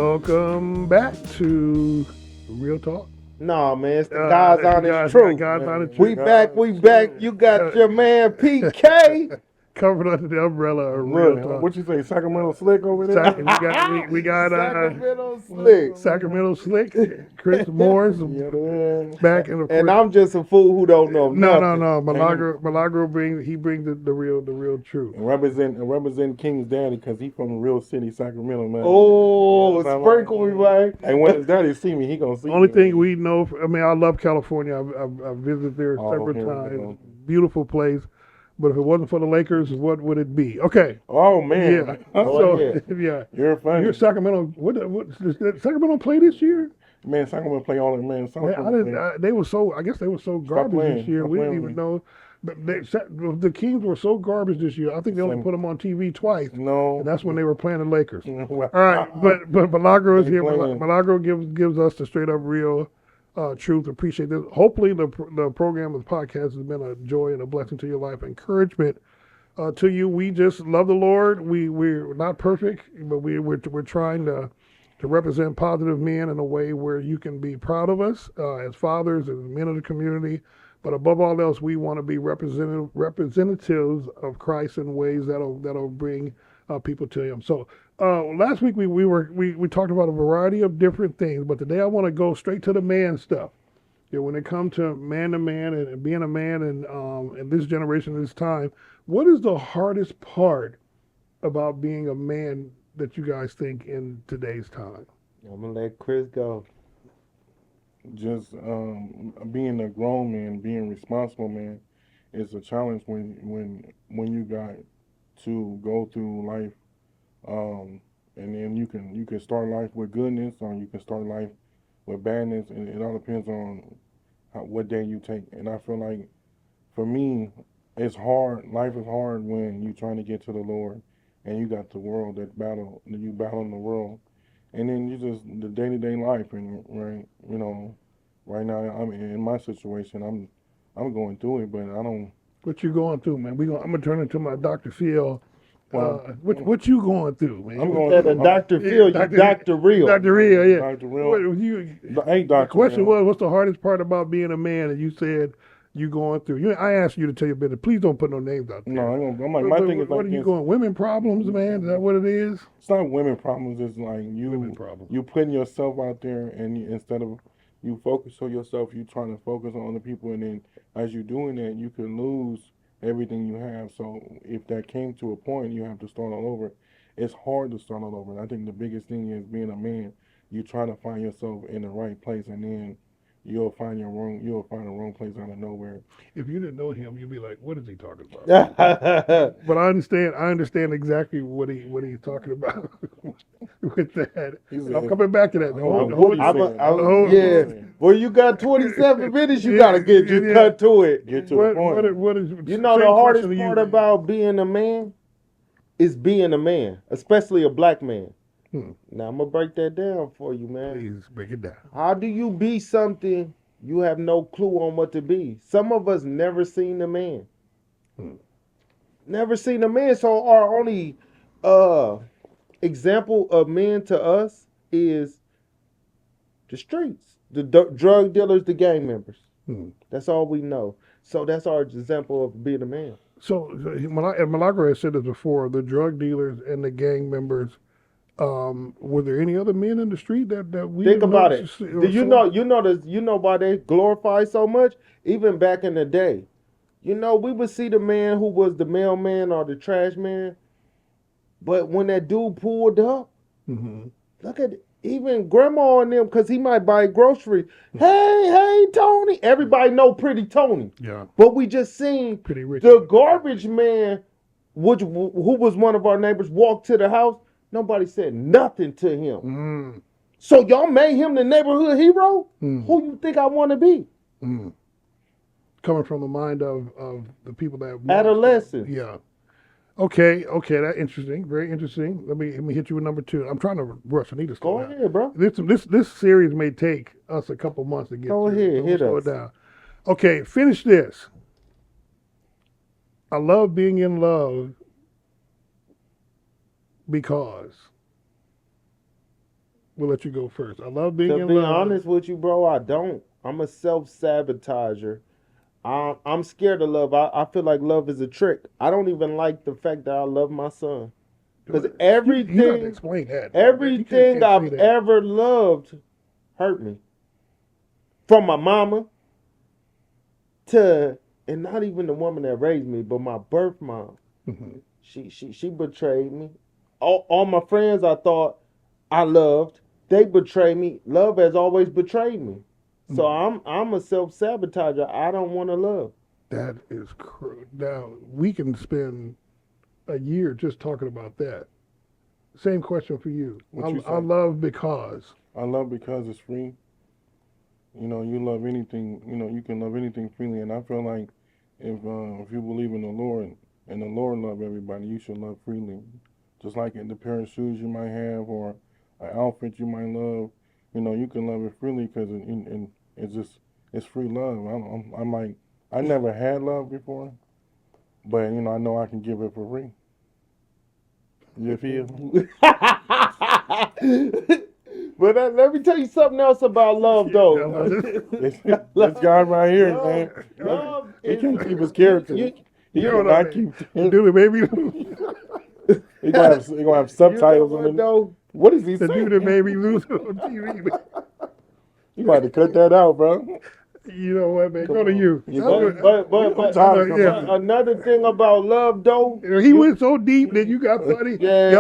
Welcome back to Real Talk. No, man, it's the God's honest truth. God's honest We truth. back, we back. You got your man PK. Covered under the umbrella of Real Look, Talk. what you say, Sacramento Slick over there? We got Sacramento Slick. Sacramento Slick, Chris Morris, Yeah, man. back and of course. And I'm just a fool who don't know nothing. No. Milagro brings the real truth. And represent King's daddy because he from the real city, Sacramento, man. Oh, Yeah, sprinkle me, man. And when his daddy see me, he gonna see Only me. thing we know, I love California. I've visited there Oh, several here we times. go. Beautiful place. But if it wasn't for the Lakers, what would it be? Okay. Oh man. Yeah. Oh, yeah. You're funny. You're Sacramento. What did Sacramento play this year? Man, Sacramento play all that, man. They were so. I guess they were so garbage playing. this year. Stop We didn't playing even with know. But the Kings were so garbage this year. I think they only put them on TV twice, No. and that's when they were playing the Lakers. Well, All right, but Milagro is They here. playing. Milagro gives us the straight up real truth. Appreciate this. Hopefully the program of the podcast has been a joy and a blessing to your life, encouragement to you. We just love the Lord. We're not perfect, but we're trying to represent positive men in a way where you can be proud of us as fathers, as men of the community. But above all else, we want to be representatives of Christ in ways that'll bring people to Him. So last week we talked about a variety of different things, but today I want to go straight to the man stuff. Yeah, when it comes to man and being a man in this generation, this time, what is the hardest part about being a man that you guys think in today's time? I'm going to let Chris go. just being a grown man, being responsible man, is a challenge when you got to go through life, and then you can start life with goodness or you can start life with badness, and it all depends on what day you take. And I feel like for me, it's hard. Life is hard when you're trying to get to the Lord, and you got the world you battling the world, and then you just the day to day life, and right now I'm in my situation. I'm going through it, but I don't. What you going through, man? I'm gonna turn into my Dr. Phil. Well, what you going through, man? I'm going. Instead of Dr. Phil, you Dr. Real. Dr. Real, yeah. Dr. Real. The Dr. question Real. was, what's the hardest part about being a man? And you said you going through. I asked you to tell your business. Please don't put no names out there. No, I'm like my thing is what like are you this. going? Women problems, man. Is that what it is? It's not women problems. It's like Women problems. you putting yourself out there, and instead of you focus on yourself, you trying to focus on other people, and then as you doing that, you can lose everything you have. So if that came to a point, you have to start all over. It's hard to start all over. And I think the biggest thing is being a man. You try to find yourself in the right place, and then you'll find the wrong place out of nowhere. If you didn't know him, you'd be like, "What is he talking about?" But I understand exactly what he's talking about with that. He's I'm coming back to that. Yeah. Well, you got 27 minutes. You got to cut to it. Get to the point. What is You know the hardest part about being a man is being a man, especially a black man. Now I'm gonna break that down for you, man. Please break it down. How do you be something you have no clue on what to be? Some of us never seen a man. Never seen a man. So our only example of men to us is the streets, the drug dealers, the gang members. That's all we know. So that's our example of being a man. So Milagro has said this before: the drug dealers and the gang members. Were there any other men in the street that we think didn't about notice it? or Do you saw? you know why they glorify so much? Even back in the day, we would see the man who was the mailman or the trash man, but when that dude pulled up, look at it. Even grandma and them, because he might buy groceries. Hey, Tony. Everybody know Pretty Tony. Yeah, But we just seen Pretty Rich. the garbage man, who was one of our neighbors, walk to the house. Nobody said nothing to him. So y'all made him the neighborhood hero? Who you think I want to be? Coming from the mind of the people that Adolescents. Yeah. Okay, that's interesting. Very interesting. Let me hit you with number 2. I'm trying to rush. I need to slow Go down. ahead, bro. This series may take us a couple months to get Go through. ahead, So hit slow us. it down. Okay, finish this. I love being in love because We'll let you go first. I love being To in be love. honest with you, bro, I don't. I'm a self-sabotager. I'm scared of love. I feel like love is a trick. I don't even like the fact that I love my son. Because You got to everything, explain that. everything You can't say I've that. ever loved hurt me. From my mama to, and not even the woman that raised me, but my birth mom. Mhm. She betrayed me. All my friends I thought I loved, they betrayed me. Love has always betrayed me. So I'm a self-sabotager. I don't want to love. That is now we can spend a year just talking about that. Same question for you. What you I say? love because. I love because it's free. You know, you love anything. You know, you can love anything freely, and I feel like if you believe in the Lord and the Lord love everybody, you should love freely. Just like in the pair of shoes you might have or an outfit you might love, you know, you can love it freely because it's just it's free love. I'm like I never had love before, but you know I know I can give it for free. You feel? But let me tell you something else about love, though. This guy right here, man, Love he is can't keep his character. He Hold cannot on, keep. dude, baby. He gonna have subtitles on it. though? What is he The dude saying? that made me lose it on TV. You got to cut that out, bro. You know what, man? Come Go to on. you. You I'm go- gonna- But tired of yeah. coming. another thing about love, though. He went so deep that you got funny. Yeah,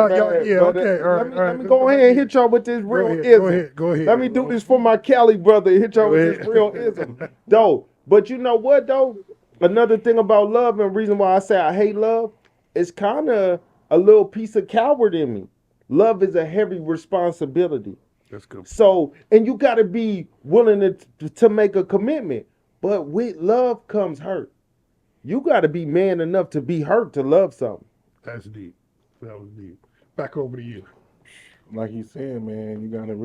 Yeah. but, Okay. All right. let me all let right. me go ahead and hit y'all with this Go real ahead. ism. Go ahead. Let me do this for my Cali brother. Hit y'all Go with ahead. this real ism, though. But you know what, though? Another thing about love and reason why I say I hate love is kind of a little piece of coward in me. Love is a heavy responsibility. That's good. So, and you got to be willing to make a commitment. But with love comes hurt. You got to be man enough to be hurt to love something. That's deep. That was deep. Back over to you. Like he said, man, you gotta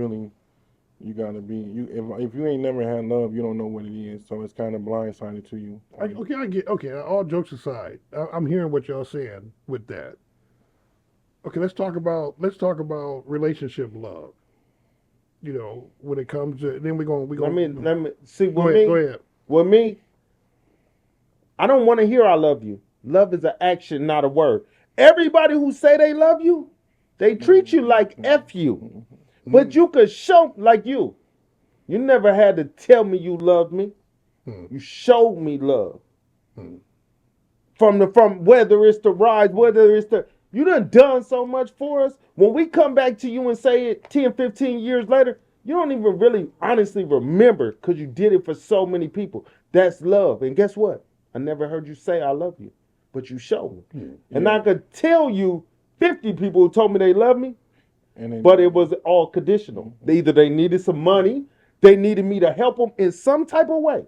be you. If you ain't never had love, you don't know what it is. So it's kind of blindsided to you. I get. Okay, all jokes aside, I'm hearing what y'all saying with that. Okay, let's talk about relationship love. You know, when it comes to then we going Let me see go with ahead. me. Go ahead. With me, I don't want to hear I love you. Love is an action, not a word. Everybody who say they love you, they treat you like F you. But you could show like you. You never had to tell me you loved me. You showed me love. From whether it's the rise, whether it's the you done so much for us. When we come back to you and say it 10, 15 years later, you don't even really honestly remember because you did it for so many people. That's love. And guess what? I never heard you say I love you, but you showed me. And I could tell you 50 people who told me they love me, but it was all conditional. Either they needed some money, they needed me to help them in some type of way.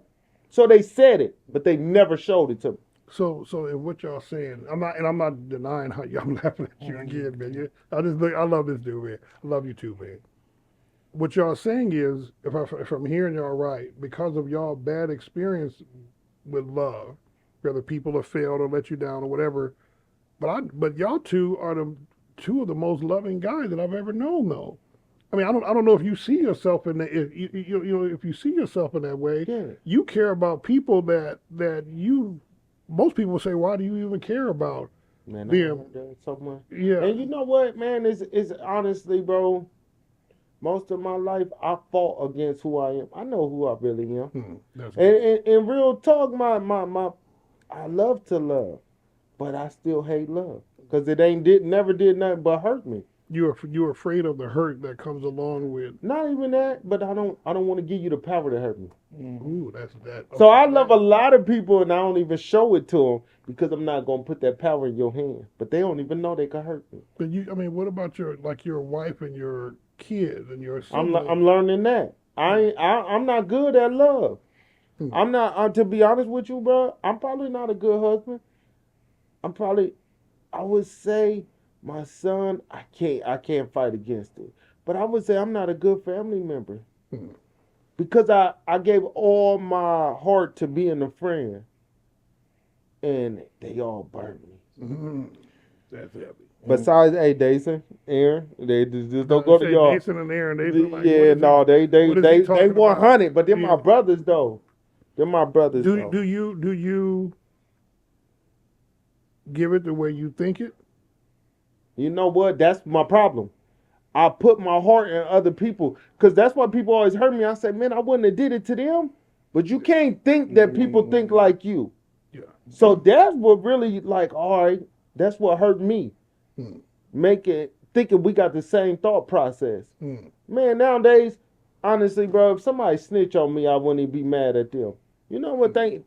So they said it, but they never showed it to me. So in what y'all saying, I'm not denying how I'm laughing at you again, man. I love this dude, man. I love you too, man. What y'all saying is, if I'm hearing y'all right, because of y'all bad experience with love, whether people have failed or let you down or whatever, but y'all two are the two of the most loving guys that I've ever known, though. I mean, I don't know if you see yourself in that. If if you see yourself in that way, Yeah. you care about people that you. Most people say, why do you even care about? Man, Yeah. I heard that so much. Yeah. And you know what, man? Is honestly, bro. Most of my life, I fought against who I am. I know who I really am. That's And real talk, I love to love, but I still hate love because it never did nothing but hurt me. you're afraid of the hurt that comes along with. Not even that, but I don't want to give you the power to hurt me. Ooh, that's that. So I love a lot of people, and I don't even show it to them because I'm not gonna put that power in your hand. But they don't even know they can hurt me. But I mean, what about your wife and your kids and your I'm siblings? learning that. I'm not good at love. I'm not. To be honest with you, bro, I'm probably not a good husband. I would say my son. I can't fight against it. But I would say I'm not a good family member because I gave all my heart to being a friend, and they all burned me. That's heavy. Besides, hey, Dason, Aaron, they just don't go to Say y'all. Jason and Aaron, they feel like, Yeah, no, what is he they talking 100, but they're Yeah. my brothers though. They're my brothers though. Do you give it the way you think it? You know what? That's my problem. I put my heart in other people because that's why people always hurt me. I say, man, I wouldn't have did it to them, but you can't think that people think like you. Yeah. So that's what really like. All right, that's what hurt me. Hmm. Make it thinking we got the same thought process. Hmm. Man, nowadays, honestly, bro, if somebody snitch on me, I wouldn't even be mad at them. You know what? Thank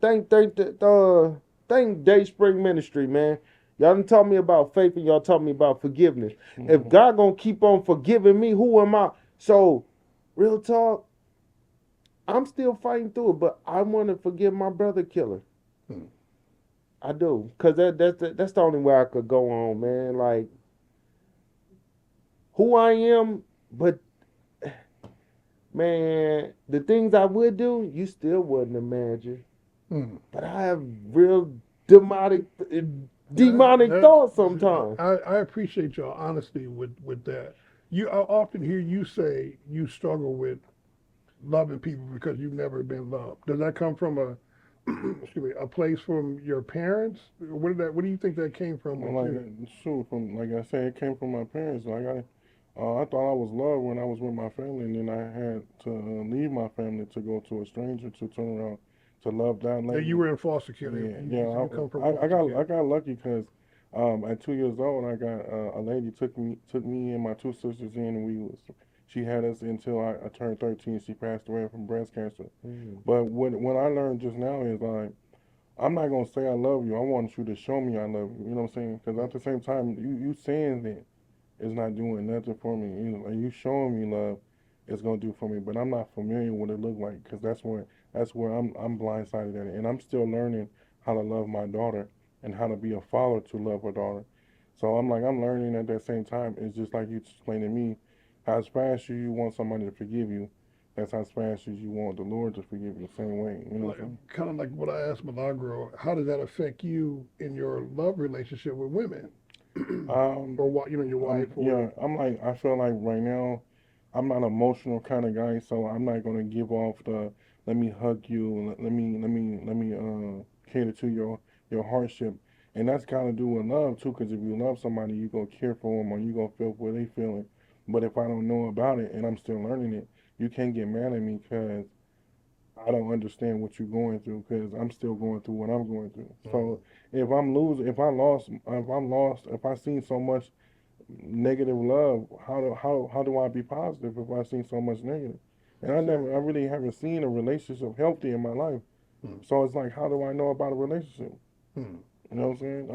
Day Spring Ministry, man. Y'all done taught me about faith and y'all taught me about forgiveness. If God gonna keep on forgiving me, who am I? So, real talk, I'm still fighting through it, but I want to forgive my brother killer. Hmm. I do, cause that's the only way I could go on, man. Like who I am, but man, the things I would do, you still wouldn't imagine. Hmm. But I have real demonic That's- thoughts sometimes. I appreciate your honesty with that. I often hear you say you struggle with loving people because you've never been loved. Does that come from a excuse me, a place from your parents? What do you think that came from with Well, like you? shoot, from like I said, it came from my parents. I thought I was loved when I was with my family, and then I had to leave my family to go to a stranger to turn around to love that That you lady. were in foster care. Yeah, You come from I foster care. got lucky because at 2 years old, I got a lady took me and my two sisters in, and she had us until I turned 13. She passed away from breast cancer. Mm. But what I learned just now is like I'm not gonna say I love you. I want you to show me I love you. You know what I'm saying? Because at the same time, you saying that is not doing nothing for me. Like you showing me love is gonna do for me, but I'm not familiar with what it look like because that's where I'm blindsided at it, and I'm still learning how to love my daughter and how to be a father to love her daughter. So I'm learning at that same time. It's just like you explained to me, as fast as you want somebody to forgive you, that's as fast as you want the Lord to forgive you the same way. You know what Like, I'm kind of like what I asked Milagro. How does that affect you in your love relationship with women, saying? or what your wife, or Yeah, I feel like right now, I'm not an emotional kind of guy, so I'm not gonna give off the let me hug you, let me cater to your hardship, and that's kind of do with love too, because if you love somebody, you gonna care for them or you gonna feel what they feeling. But if I don't know about it and I'm still learning it, you can't get mad at me because I don't understand what you're going through because I'm still going through what I'm going through. Mhm. So if I'm losing, if I seen so much negative love, how do I be positive if I seen so much negative? And I really haven't seen a relationship healthy in my life. Hmm. So it's like, how do I know about a relationship? Hmm. You know what I'm saying?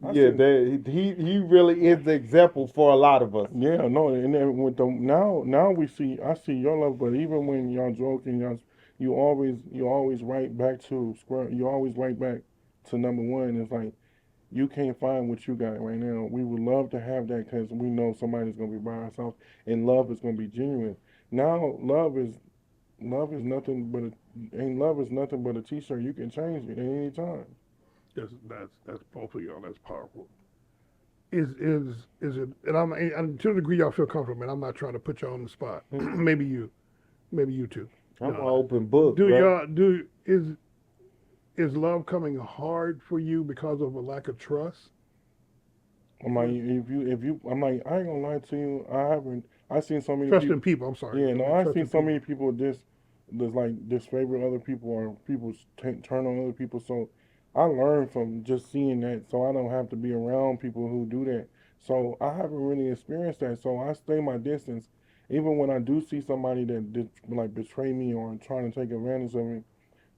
I Yeah, see. he really is the example for a lot of us. Yeah, no, and then with the now we see I see your love, but even when y'all joking, you always right back to square. You always right back to number one. It's like you can't find what you got right now. We would love to have that because we know somebody's gonna be by ourselves, and love is gonna be genuine. Now, love is nothing but love is nothing but a T-shirt. You can change it at any time. that's both of y'all. That's powerful. Is it? And to the degree y'all feel comfortable, man. I'm not trying to put y'all on the spot. Maybe you too. I'm an No. open book, Do bro. y'all do is love coming hard for you because of a lack of trust? I'm like, I'm like, I ain't gonna lie to you. I seen so many Trust people. in people. I'm sorry. Yeah, I no, meant I've trust seen in so people. many people disfavor other people or people turn on other people. So I learned from just seeing that, so I don't have to be around people who do that. So I haven't really experienced that. So I stay my distance, even when I do see somebody that did like betray me or trying to take advantage of me.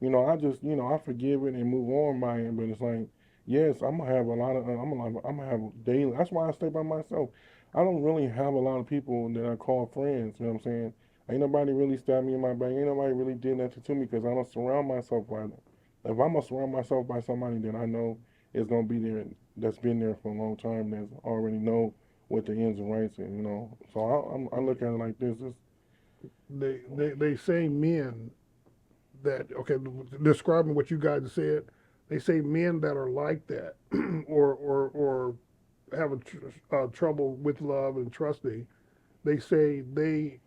I just, I forgive it and move on by it. But it's like, yes, I'm gonna have a lot of, I'm gonna have daily. That's why I stay by myself. I don't really have a lot of people that I call friends. You know what I'm saying? Ain't nobody really stabbed me in my back. Ain't nobody really did nothing to me because I don't surround myself by them. If I'm gonna surround myself by somebody that I know is gonna be there, that's been there for a long time, that's already know what the ins and rights, and So I look at it like this: it's, They say men that okay, describing what you guys said. They say men that are like that, or have trouble with love and trusting, they say they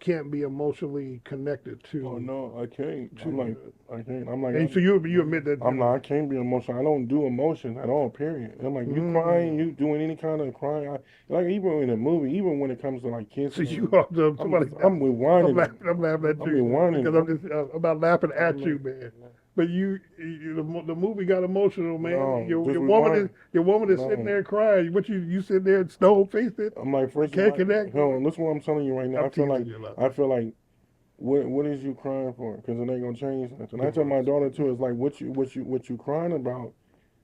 can't be emotionally connected to. Oh no, I can't. to I'm like, I can't. I'm like, and so you admit that. I'm not. I can't be emotional. I don't do emotions at all. Period. I'm like, you crying, you doing any kind of crying. Like even in a movie, even when it comes to like So kissing, you are somebody. I'm rewinding. I'm laughing at I'm you rewinding. because I'm not laughing at I'm you, like, man. But the movie got emotional, man. No, your just your woman is sitting No. there crying. What you sitting there stone faced it? I'm like, first of Can't all, connect. hell, listen what I'm telling you right now. I'm I feel teasing like, you, love. I feel like, what is you crying for? Because it ain't gonna change nothing. I tell my daughter too, it's like what you crying about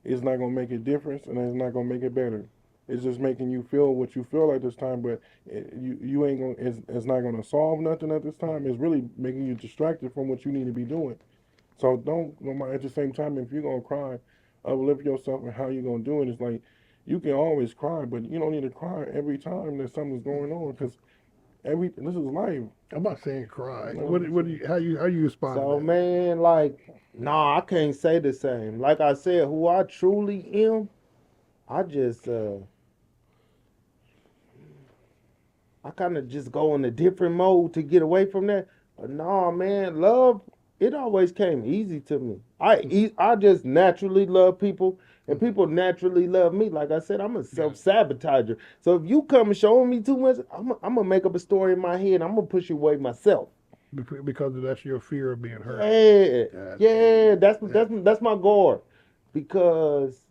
is not gonna make a difference, and it's not gonna make it better. It's just making you feel what you feel at this time, but you ain't gonna. It's not gonna solve nothing at this time. It's really making you distracted from what you need to be doing. So don't. At the same time, if you're gonna cry, uplift yourself and how you gonna do it. It's like you can always cry, but you don't need to cry every time that something's going on because this is life. I'm not saying cry. No. What do you how you respond So to that? man, like, nah, I can't say the same. Like I said, who I truly am, I just I kind of just go in a different mode to get away from that. But nah, man, love, it always came easy to me. I just naturally love people, and people naturally love me. Like I said, I'm a self-sabotager. So if you come showing me too much, I'm gonna make up a story in my head. I'm gonna push you away myself. Because that's your fear of being hurt. Yeah, that's my guard. Because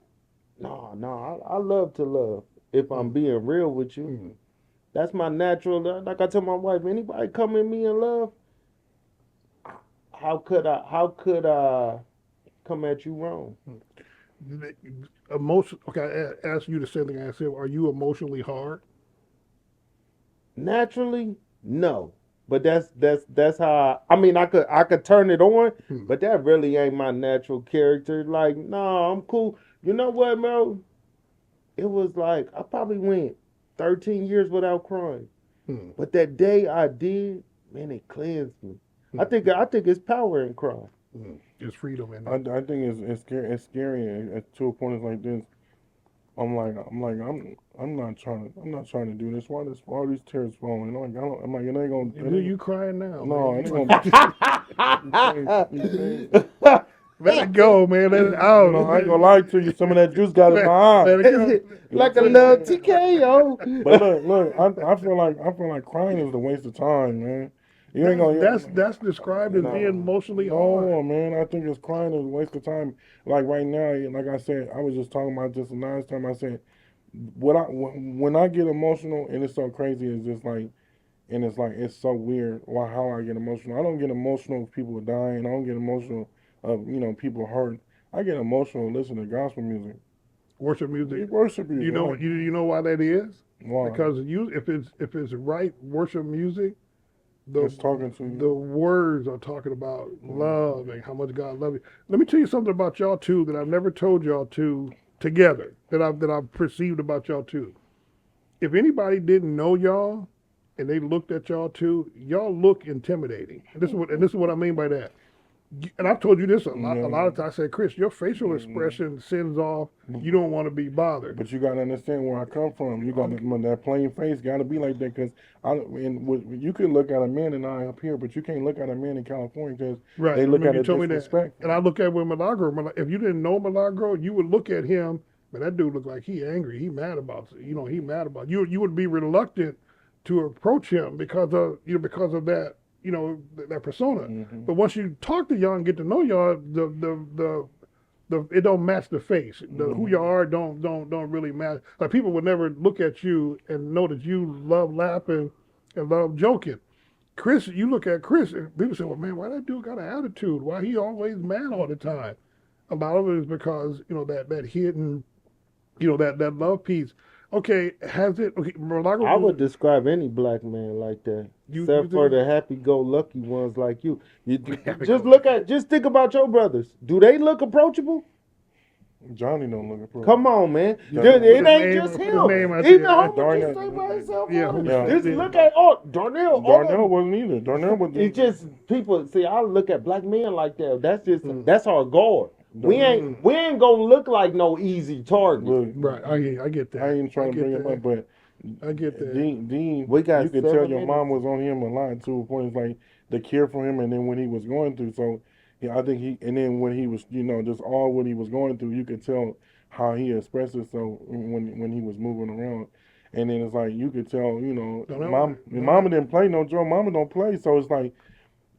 I love to love. If I'm being real with you. Mm. That's my natural. Like I tell my wife, anybody come at me in love, how could I? How could I come at you wrong? Emotion. Okay, I asked you the same thing I said. Are you emotionally hard? Naturally, no. But that's how I mean I could turn it on, but that really ain't my natural character. Like, no, I'm cool. You know what, Mel? It was like I probably went 13 years without crying. Hmm. But that day I did, man, it cleansed me. I think it's power in crying. It's freedom in I, it. I think it's scary. It's scary to a point. It's like this. I'm not trying to do this. Why all these tears falling? Like, I'm like, it ain't gonna. Do you crying now? No, man? it ain't gonna. You crazy. Let it go, man. Let it out. No, I ain't gonna lie to you. Some of that juice got in my eye. Let it go. Like a little TKO. But look. I feel like crying is a waste of time, man. You ain't gonna. That's described as being emotionally No, hard. man. I think it's crying is a waste of time. Like right now, like I said, I was just talking about this the last time. I said, when I get emotional and it's so crazy, it's just like, and it's like it's so weird. Why how I get emotional? I don't get emotional if people are dying. I don't get emotional of people hurt. I get emotional listening to gospel music. Worship music. Worship music. You know like, you know why that is? why? Because if it's right worship music, It's talking to you. the words are talking about love and how much God loves you. Let me tell you something about y'all two that I've never told y'all two together that I've perceived about y'all two. If anybody didn't know y'all and they looked at y'all two, y'all look intimidating. And this is what I mean by that. And I've told you this a lot of times. I said, Chris, your facial expression sends off you don't want to be bothered. But you gotta understand where I come from. You got that plain face. Gotta be like that because you can look at a man and I up here, but you can't look at a man in California because Right. they look Remember at you it told me that. disrespect. And I look at with Milagro. If you didn't know Milagro, you would look at him, man, that dude look like he angry. He mad about he mad about you. You would be reluctant to approach him because of that that persona. Mm-hmm. But once you talk to y'all and get to know y'all, the it don't match the face. Who you are don't really match. Like people would never look at you and know that you love laughing and love joking. Chris, you look at Chris, and people say, well, man, why that dude got an attitude? Why he always mad all the time? A lot of it is because, that hidden, that love piece. Okay, okay, I would describe any black man like that, except for the happy-go-lucky ones like you. Just think about your brothers. Do they look approachable? Johnny don't look appropriate. Come on, man. Yeah. It ain't just him. Even Homer Darnell. can stay by himself. Yeah, Just look at Darnell. Darnell wasn't either. Darnell was. It's just people. See, I look at black men like that. That's our guard. We ain't gonna look like no easy target. Look, Right. I get that. I ain't trying to get bring him that. up, but I get that. Dean, We got you could 7 tell your mom minutes. was on him a lot to a point. It's like the care for him, and then when he was going through, so yeah, I think and then when he was, just all what he was going through, you could tell how he expressed it. So when he was moving around, and then it's like you could tell, mama didn't play no Joe, mama don't play, so it's like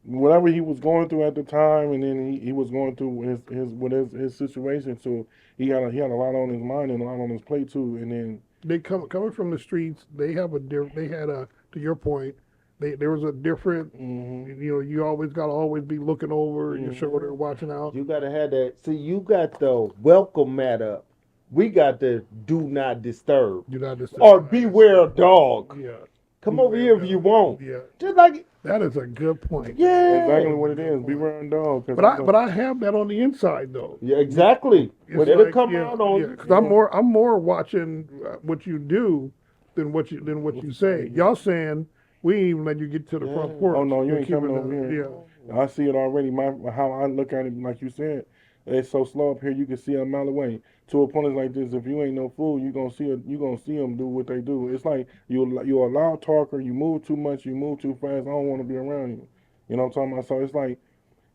whatever he was going through at the time, and then he was going through his situation. So he had a lot on his mind and a lot on his plate too, and then. They coming from the streets. They had to your point. There was a different. Mm-hmm. You always got to always be looking over your shoulder, watching out. You gotta have that. See, you got the welcome mat up. We got the do not disturb. Do not disturb. Or beware a dog. Yeah. Come over here if you want. Yeah. Just like, That is a good point. yeah. Exactly what it is. Beware of dog. But I have that on the inside though. Yeah, exactly. It's It'll like, come yeah, out on. yeah, 'cause I'm more watching what you do than what you say. Y'all saying we ain't even let you get to the front porch. Oh no, you You're ain't coming keeping over the- here. Yeah. I see it already. How I look at it, like you said, it's so slow up here. You can see a mile away. To a point like this, if you ain't no fool, you gonna see them do what they do. It's like you're a loud talker. You move too much. You move too fast. I don't want to be around you. You know what I'm talking about? So it's like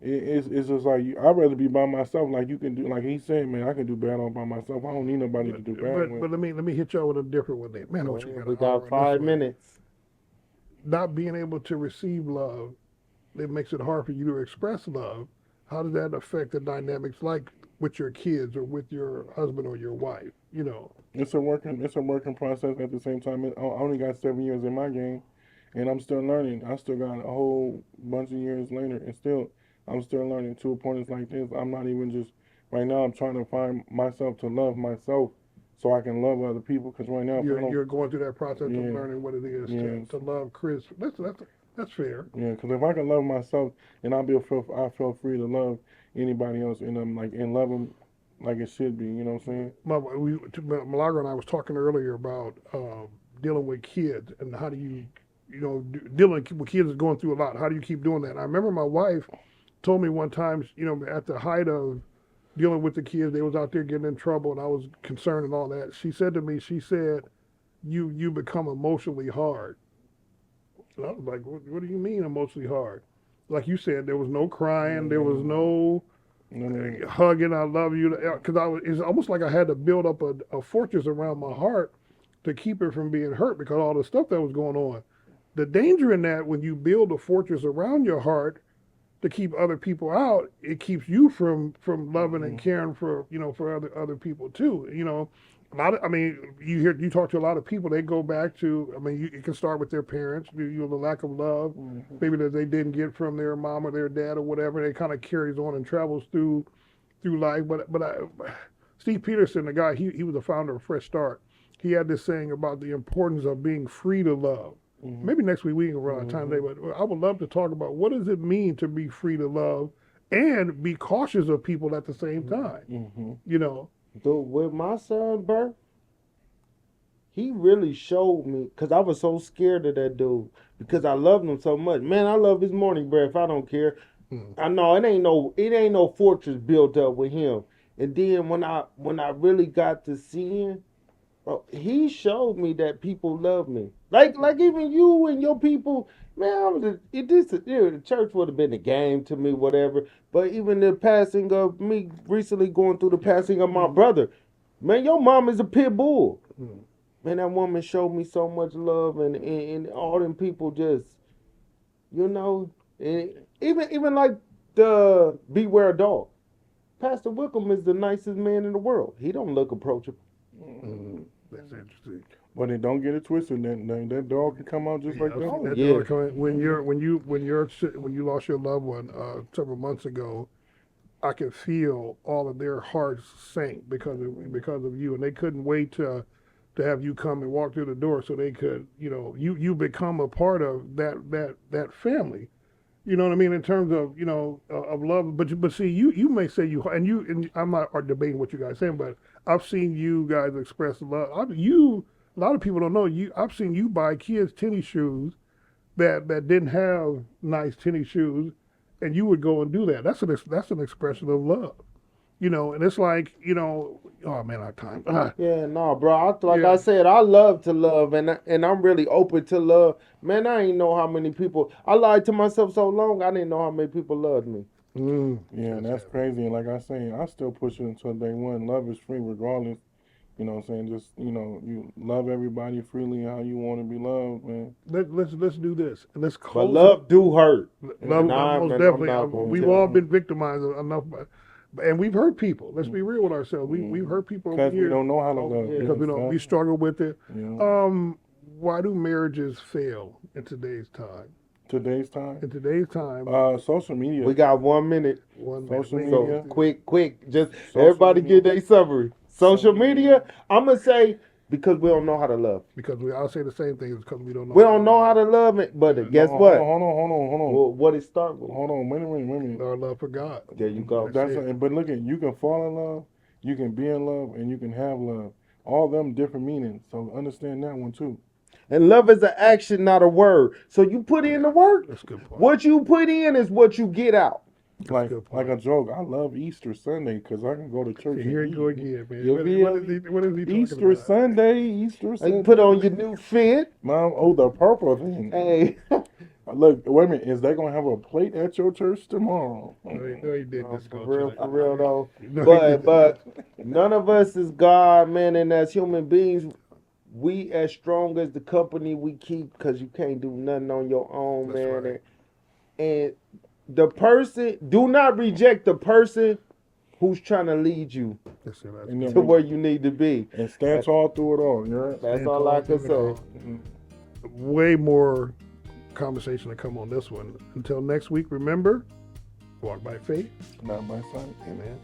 it's just like I'd rather be by myself. Like you can do, like he said, man, I can do bad all by myself. I don't need nobody to do bad with. But let me hit y'all with a different one. There. Man, what you We got got 5 minutes. Not being able to receive love, it makes it hard for you to express love. How does that affect the dynamics, like with your kids or with your husband or your wife? It's a working process. At the same time, I only got 7 years in my game, and I'm still learning. I still got a whole bunch of years later, and I'm still learning. To a point, it's like this. I'm not even just right now. I'm trying to find myself to love myself, so I can love other people. Because right now, You're going through that process Yeah. of learning what it is to love Chris. That's fair. yeah, because if I can love myself, then I feel free to love anybody else, and and love them like it should be. You know what I'm saying? Milagro and I was talking earlier about dealing with kids and how do you, dealing with kids is going through a lot. How do you keep doing that? I remember my wife told me one time, at the height of dealing with the kids, they was out there getting in trouble, and I was concerned and all that. She said to me, you become emotionally hard. And I was like, what do you mean emotionally hard? Like you said, there was no crying, there was no hugging, I love you, because it's almost like I had to build up a fortress around my heart to keep it from being hurt because all the stuff that was going on. The danger in that, when you build a fortress around your heart to keep other people out, it keeps you from loving and caring for other people too. You talk to a lot of people, they go back to, it can start with their parents, the lack of love, maybe that they didn't get from their mom or their dad or whatever. It kind of carries on and travels through life. But Steve Peterson, the guy, he was the founder of Fresh Start. He had this saying about the importance of being free to love. Maybe next week we can run out of time today, but I would love to talk about what does it mean to be free to love and be cautious of people at the same time. Dude, with my son's birth, he really showed me, because I was so scared of that dude, because I loved him so much. Man, I love his morning breath. I don't care. I know it ain't no fortress built up with him. And then when I really got to see him, he showed me that people love me. Like even you and your people, man, the church would have been a game to me, whatever. But even the passing of me recently going through the passing of my brother, man, your mom is a pit bull. Man, that woman showed me so much love, and all them people just, and even like the Beware a Dog. Pastor Wickham is the nicest man in the world. He don't look approachable. That's interesting. But it don't get it twisted. That dog can come out just like that. Yeah. When you lost your loved one several months ago, I could feel all of their hearts sink because of you, and they couldn't wait to have you come and walk through the door so they could, you become a part of that family. You know what I mean, in terms of of love. But see, you may say and I'm not debating what you guys saying, but I've seen you guys express love. A lot of people don't know you. I've seen you buy kids tennis shoes that didn't have nice tennis shoes, and you would go and do that. That's an expression of love. you know, and it's like, you know, oh man, our time. Yeah, no, bro. Like Yeah. I said, I love to love, and I'm really open to love. Man, I ain't know how many people. I lied to myself so long, I didn't know how many people loved me. Yeah, and that's crazy. And like I say, I still push it until day one. Love is free, regardless. You know what I'm saying? Just, you know, you love everybody freely how you want to be loved, man. Let's do this. And let's But close love do hurt. Love, And most I'm definitely. not gonna We've tell all you. been victimized enough, and we've hurt people. Let's be real with ourselves. We've hurt people over Because we years don't know how to Oh, love. yeah. because we don't. We Exactly. struggle with it. You know, Why do marriages fail in today's time? today's time. In today's time, Social media. We got 1 minute. one social man- media. So quick. Just Social everybody media. get their summary. Social media, I'm gonna say because we don't know how to love. because I'll say the same thing. It's because we don't know. We don't know how to love it. But guess No, what? Hold on. Well, what it start with? Hold on. Wait a minute. Our love for God. There you go. That's it. but look at, you can fall in love, you can be in love, and you can have love. All them different meanings. So understand that one too. And love is an action, not a word. So you put in the work. That's a good point. What you put in is what you get out. Like good point. a joke. I love Easter Sunday because I can go to church. Here and you go eat. again, man. You What feel is he talking Easter about? Sunday. Easter And Sunday. you put on your new fit. Mom, oh, the purple thing. Hey. Look, wait a minute. Is they gonna have a plate at your church tomorrow? No, he did this. For real though. No, he didn't. But none of us is God, man, and as human beings, we as strong as the company we keep, because you can't do nothing on your own, That's man. right. And the person, do not reject the person who's trying to lead you Listen, that's- And then to where you need to be. and stand tall through it all. You know. That's And all I can talking say. way more conversation to come on this one. Until next week, remember, walk by faith. Not by sight. Amen.